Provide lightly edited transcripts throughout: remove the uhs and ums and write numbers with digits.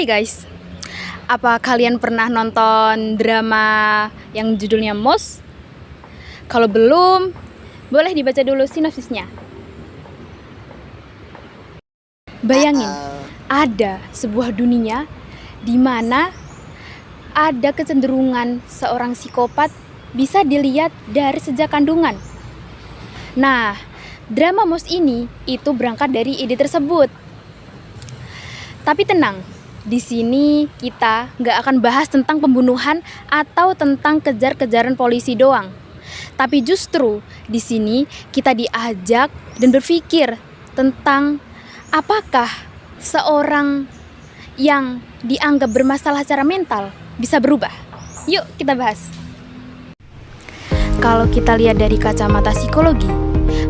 Hai guys, apa kalian pernah nonton drama yang judulnya Mouse? Kalau belum, boleh dibaca dulu sinopsisnya. Bayangin, ada sebuah dunia di mana ada kecenderungan seorang psikopat bisa dilihat dari sejak kandungan. Nah, drama Mouse ini itu berangkat dari ide tersebut. Tapi tenang, di sini kita nggak akan bahas tentang pembunuhan atau tentang kejar-kejaran polisi doang. Tapi justru di sini kita diajak dan berpikir tentang apakah seorang yang dianggap bermasalah secara mental bisa berubah. Yuk kita bahas. Kalau kita lihat dari kacamata psikologi,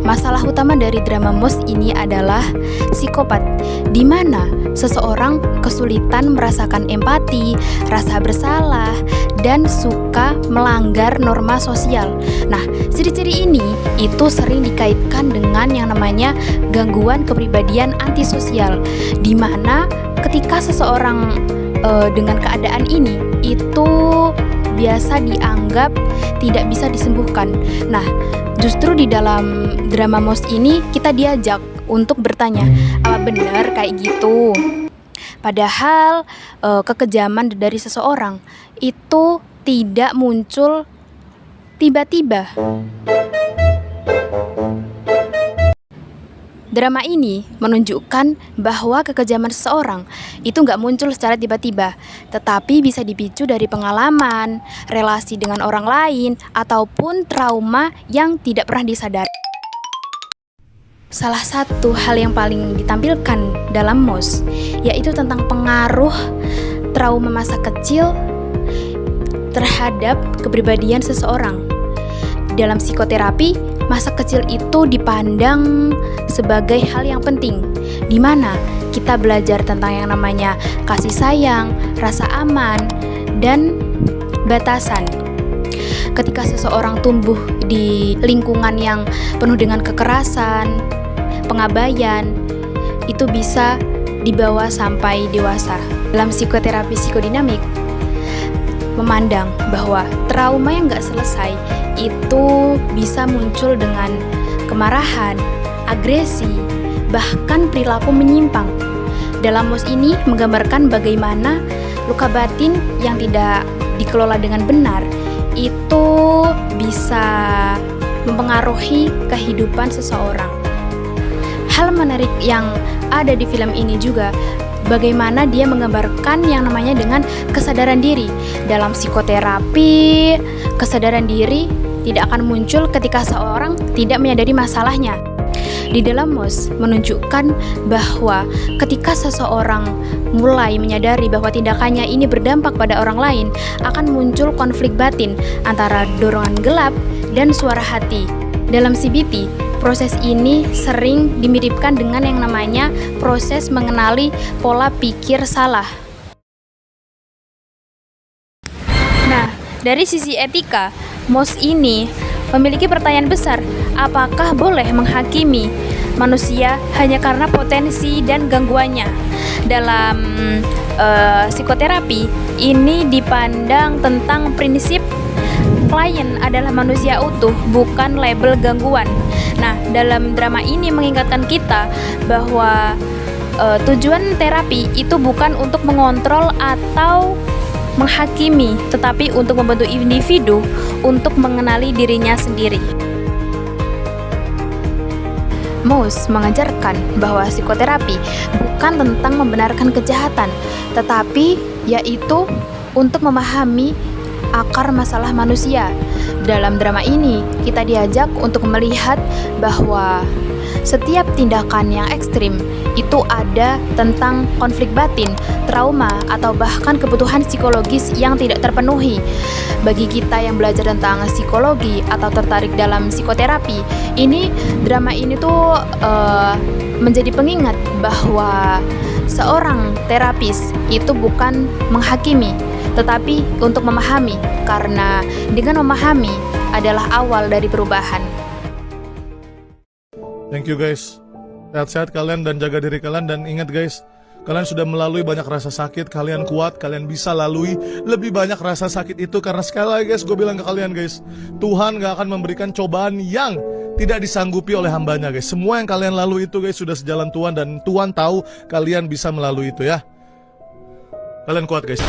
masalah utama dari drama Mouse ini adalah psikopat, di mana seseorang kesulitan merasakan empati, rasa bersalah, dan suka melanggar norma sosial. Nah, ciri-ciri ini itu sering dikaitkan dengan yang namanya gangguan kepribadian antisosial, di mana ketika seseorang dengan keadaan ini itu biasa dianggap tidak bisa disembuhkan. Nah, justru di dalam drama Mouse ini kita diajak untuk bertanya, apa benar kayak gitu? Padahal kekejaman dari seseorang itu tidak muncul tiba-tiba. Drama ini menunjukkan bahwa kekejaman seseorang itu nggak muncul secara tiba-tiba, tetapi bisa dipicu dari pengalaman, relasi dengan orang lain, ataupun trauma yang tidak pernah disadari. Salah satu hal yang paling ditampilkan dalam Mouse yaitu tentang pengaruh trauma masa kecil terhadap kepribadian seseorang. Dalam psikoterapi, masa kecil itu dipandang sebagai hal yang penting, di mana kita belajar tentang yang namanya kasih sayang, rasa aman, dan batasan. Ketika seseorang tumbuh di lingkungan yang penuh dengan kekerasan, pengabaian, itu bisa dibawa sampai dewasa. Dalam psikoterapi psikodinamik, memandang bahwa trauma yang gak selesai itu bisa muncul dengan kemarahan, agresi, bahkan perilaku menyimpang. Dalam Mouse ini menggambarkan bagaimana luka batin yang tidak dikelola dengan benar itu bisa mempengaruhi kehidupan seseorang. Hal menarik yang ada di film ini juga bagaimana dia menggambarkan yang namanya dengan kesadaran diri. Dalam psikoterapi, kesadaran diri tidak akan muncul ketika seorang tidak menyadari masalahnya. Di dalam Mouse menunjukkan bahwa ketika seseorang mulai menyadari bahwa tindakannya ini berdampak pada orang lain, akan muncul konflik batin antara dorongan gelap dan suara hati. Dalam CBT, proses ini sering dimiripkan dengan yang namanya proses mengenali pola pikir salah. Nah, dari sisi etika, Mouse ini memiliki pertanyaan besar. Apakah boleh menghakimi manusia hanya karena potensi dan gangguannya? Dalam psikoterapi, ini dipandang tentang prinsip klien adalah manusia utuh, bukan label gangguan. Nah, dalam drama ini mengingatkan kita bahwa tujuan terapi itu bukan untuk mengontrol atau menghakimi, tetapi untuk membantu individu untuk mengenali dirinya sendiri. Mouse mengajarkan bahwa psikoterapi bukan tentang membenarkan kejahatan, tetapi yaitu untuk memahami akar masalah manusia. Dalam drama ini, kita diajak untuk melihat bahwa setiap tindakan yang ekstrim itu ada tentang konflik batin, trauma, atau bahkan kebutuhan psikologis yang tidak terpenuhi. Bagi kita yang belajar tentang psikologi atau tertarik dalam psikoterapi, drama ini tuh menjadi pengingat bahwa seorang terapis itu bukan menghakimi, tetapi untuk memahami, karena dengan memahami adalah awal dari perubahan. Thank you guys. Sehat-sehat kalian dan jaga diri kalian, dan ingat guys, Kalian sudah melalui banyak rasa sakit, kalian kuat, kalian bisa lalui lebih banyak rasa sakit itu. Karena sekali lagi guys, gue bilang ke kalian guys, Tuhan gak akan memberikan cobaan yang tidak disanggupi oleh hambanya guys. Semua yang kalian lalui itu guys sudah sejalan Tuhan, dan Tuhan tahu kalian bisa melalui itu ya. Kalian kuat guys.